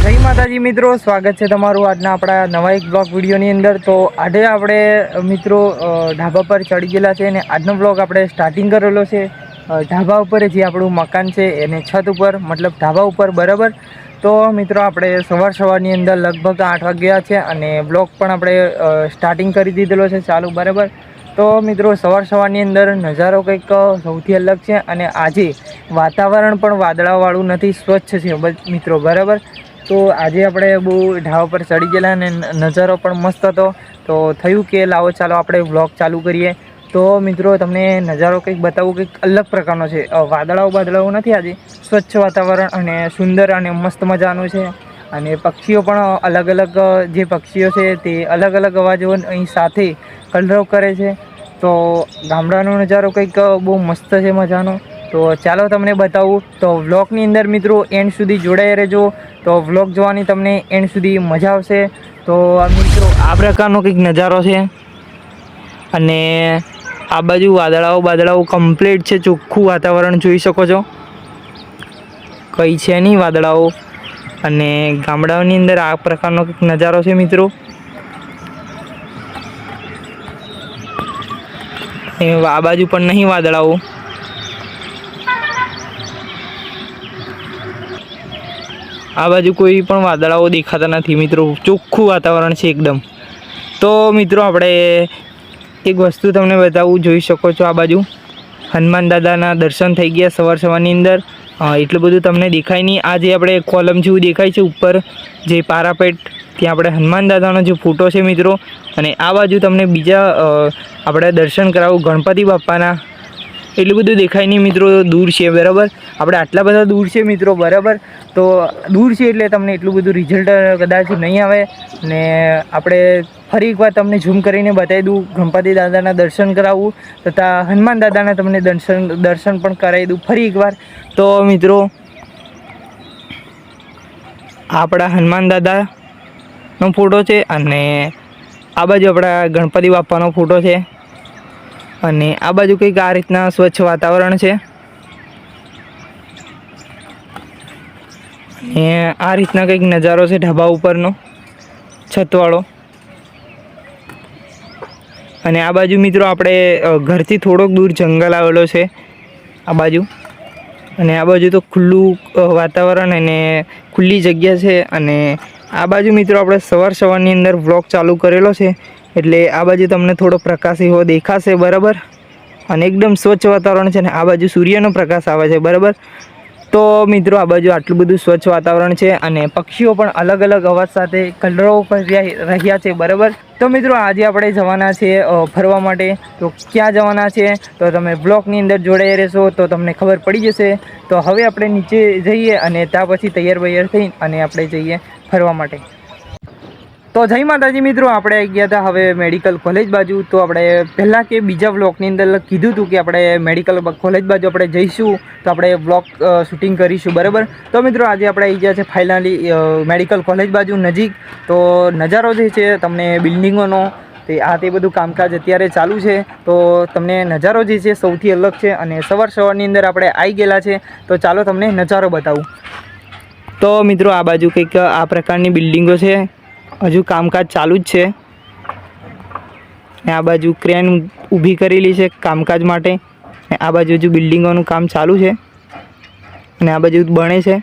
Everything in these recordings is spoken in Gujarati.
જય માતાજી મિત્રો, સ્વાગત છે તમારું આજના આપણા નવા એક બ્લોગ વિડીયોની અંદર। તો આજે આપણે મિત્રો ઢાબા પર ચડી ગયેલા છે અને આજનો બ્લોગ આપણે સ્ટાર્ટિંગ કરેલો છે ઢાબા ઉપર, જે આપણું મકાન છે એને છત ઉપર મતલબ ઢાબા ઉપર, બરાબર। તો મિત્રો આપણે સવારની અંદર લગભગ 8 વાગ્યા છે અને બ્લોગ પણ આપણે સ્ટાર્ટિંગ કરી દીધેલો છે ચાલુ, બરાબર। તો મિત્રો સવારની અંદર નજારો કંઈક સૌથી અલગ છે અને આજે વાતાવરણ પણ વાદળાવાળું નથી, સ્વચ્છ છે મિત્રો, બરાબર। તો આજે આપણે બહુ ઢાબા પર ચડી ગયેલા અને નજારો પણ મસ્ત હતો। તો થયું કે લાવો ચાલો આપણે વ્લોગ ચાલુ કરીએ। તો મિત્રો તમને નજારો કંઈક બતાવું, કંઈક અલગ પ્રકારનો છે, વાદળાઓ નથી, આજે સ્વચ્છ વાતાવરણ અને સુંદર અને મસ્ત મજાનું છે। અને પક્ષીઓ પણ અલગ અલગ, જે પક્ષીઓ છે તે અલગ અલગ અવાજો અહીં સાથે કલરવ કરે છે। તો ગામડાનો નજારો કંઈક બહુ મસ્ત છે, મજાનો। તો ચાલો તમને બતાવું। તો વ્લોગની અંદર મિત્રો એન્ડ સુધી જોડાઈ રહેજો, તો વ્લોગ જોવાની તમને એન્ડ સુધી મજા આવશે। તો મિત્રો આ પ્રકારનો કંઈક નજારો છે અને આ બાજુ વાદળાઓ કમ્પ્લીટ છે, ચોખ્ખું વાતાવરણ જોઈ શકો છો, કંઈ છે નહીં વાદળાઓ। અને ગામડાઓની અંદર આ પ્રકારનો કંઈક નજારો છે મિત્રો। આ બાજુ પણ નહીં વાદળાઓ, આ બાજુ કોઈ પણ વાદળાઓ દેખાતા નથી મિત્રો, ચોખ્ખું વાતાવરણ છે એકદમ। તો મિત્રો આપણે એક વસ્તુ તમને બતાવું, જોઈ શકો છો આ બાજુ હનુમાન દાદાના દર્શન થઈ ગયા સવારની અંદર। એટલું બધું તમને દેખાય નહીં, આ જે આપણે કોલમ જેવું દેખાય છે ઉપર, જે પારાપેટ, ત્યાં આપણે હનુમાન દાદાનો જે ફોટો છે મિત્રો। અને આ બાજુ તમને બીજા આપણે દર્શન કરાવું ગણપતિ બાપ્પાના, એટલું બધું દેખાય નહીં મિત્રો, દૂર છે, બરાબર। આપણે આટલા બધા દૂર છે મિત્રો, બરાબર। તો દૂર છે એટલે તમને એટલું બધું રિઝલ્ટ કદાચ નહીં આવે ને આપણે ફરી એકવાર તમને ઝૂમ કરીને બતાવી દઉં, ગણપતિ દાદાના દર્શન કરાવું તથા હનુમાન દાદાના તમને દર્શન પણ કરાવી દઉં ફરી એકવાર। તો મિત્રો આપણા હનુમાન દાદાનો ફોટો છે અને આ બાજુ આપણા ગણપતિ બાપ્પાનો ફોટો છે અને આ બાજુ કંઈક આ રીતના સ્વચ્છ વાતાવરણ છે ને આ રીતના કંઈક નજારો છે ઢાબા ઉપરનો છતવાળો। અને આ બાજુ મિત્રો આપણે ઘરથી થોડોક દૂર જંગલ આવેલો છે આ બાજુ, અને આ બાજુ તો ખુલ્લું વાતાવરણ અને ખુલ્લી જગ્યા છે। અને આ બાજુ મિત્રો આપણે સવારની અંદર વ્લોગ ચાલુ કરેલો છે એટલે આ બાજુ તમને થોડો પ્રકાશ એવો દેખાશે, બરાબર। અને એકદમ સ્વચ્છ વાતાવરણ છે ને આ બાજુ સૂર્યનો પ્રકાશ આવે છે, બરાબર। તો મિત્રો આ બાજુ આટલું બધું સ્વચ્છ વાતાવરણ છે અને પક્ષીઓ પણ અલગ અલગ અવાજ સાથે કલરવ રહ્યા છે, બરાબર। તો મિત્રો આજે આપણે જવાના છે ફરવા માટે। તો ક્યાં જવાના છે તો તમે બ્લોગની અંદર જોડાઈ રહેશો તો તમને ખબર પડી જશે। તો હવે આપણે નીચે જઈએ અને ત્યાં પછી તૈયાર થઈ અને આપણે જઈએ ફરવા માટે। તો જય માતાજી મિત્રો, આપણે આવી ગયા હતા હવે મેડિકલ કોલેજ બાજુ। તો આપણે પહેલાં કે બીજા વ્લોગની અંદર કીધું હતું કે આપણે મેડિકલ કોલેજ બાજુ આપણે જઈશું, તો આપણે વ્લોગ શૂટિંગ કરીશું, બરાબર। તો મિત્રો આજે આપણે આવી ગયા છે ફાઇનલી મેડિકલ કોલેજ બાજુ નજીક। તો નજારો જે છે તમને બિલ્ડિંગોનો તે બધું કામકાજ અત્યારે ચાલુ છે, તો તમને નજારો જે છે સૌથી અલગ છે અને સવારની અંદર આપણે આવી ગયેલા છે। તો ચાલો તમને નજારો બતાવું। તો મિત્રો આ બાજુ કંઈક આ પ્રકારની બિલ્ડિંગો છે, હજુ કામકાજ ચાલુ જ છે ને આ બાજુ ક્રેન ઊભી કરેલી છે કામકાજ માટે ને આ બાજુ હજુ બિલ્ડિંગોનું કામ ચાલુ છે અને આ બાજુ બને છે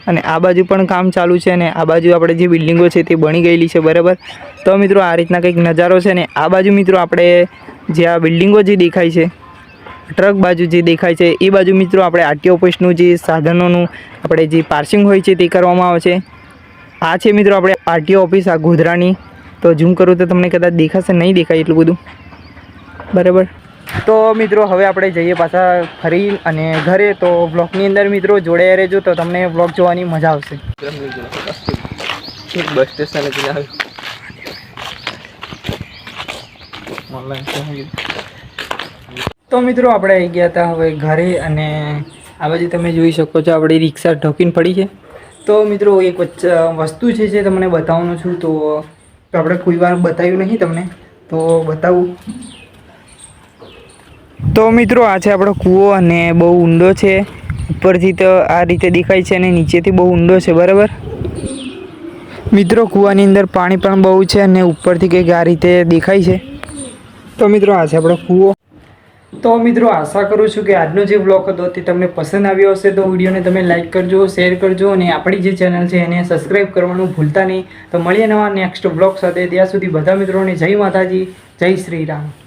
અને આ બાજુ પણ કામ ચાલુ છે અને આ બાજુ આપણે જે બિલ્ડિંગો છે તે બની ગયેલી છે, બરાબર। તો મિત્રો આ રીતના કંઈક નજારો છે ને આ બાજુ મિત્રો આપણે જે આ બિલ્ડિંગો જે દેખાય છે, ટ્રક બાજુ જે દેખાય છે એ બાજુ મિત્રો આપણે આરટીઓ ઓફિસનું જે સાધનોનું આપણે જે પાર્સિંગ હોય છે તે કરવામાં આવે છે। આ છે મિત્રો આપણે આરટીઓ ઓફિસ આ ગોધરાની। તો ઝૂમ કરું તો તમને કદાચ દેખાશે, નહીં દેખાય એટલું બધું, બરાબર। તો મિત્રો હવે આપણે જઈએ પાછા ફરી અને ઘરે। તો વ્લોગની અંદર મિત્રો જોડાયા રહેજો તો તમને વ્લોગ જોવાની મજા આવશે। બસ સ્ટેશન તો મિત્રો આપણે આવી ગયા હતા હવે ઘરે અને આ બાજુ તમે જોઈ શકો છો આપણી રિક્ષા ઢોકીને પડી છે। તો મિત્રો એક વસ્તુ છે જે તમને બતાવવાનું છું, તો આપણે કોઈ વાર બતાવ્યું નહીં તમને, તો બતાવું। તો મિત્રો આ છે આપણો કૂવો અને બહુ ઊંડો છે, ઉપરથી તો આ રીતે દેખાય છે અને નીચેથી બહુ ઊંડો છે, બરાબર। મિત્રો કૂવાની અંદર પાણી પણ બહુ છે અને ઉપરથી કંઈક આ રીતે દેખાય છે. તો મિત્રો આ છે આપણો કૂવો. તો મિત્રો આશા કરું છું કે આજનો જે બ્લોગ હતો તે તમને પસંદ આવ્યો હશે. તો વિડીયોને તમે લાઇક કરજો, શેર કરજો અને આપણી જે ચેનલ છે એને સબસ્ક્રાઈબ કરવાનું ભૂલતા નહીં. તો મળીએ નવા નેક્સ્ટ બ્લોગ સાથે. ત્યાં સુધી બધા મિત્રોને જય માતાજી, જય શ્રી રામ.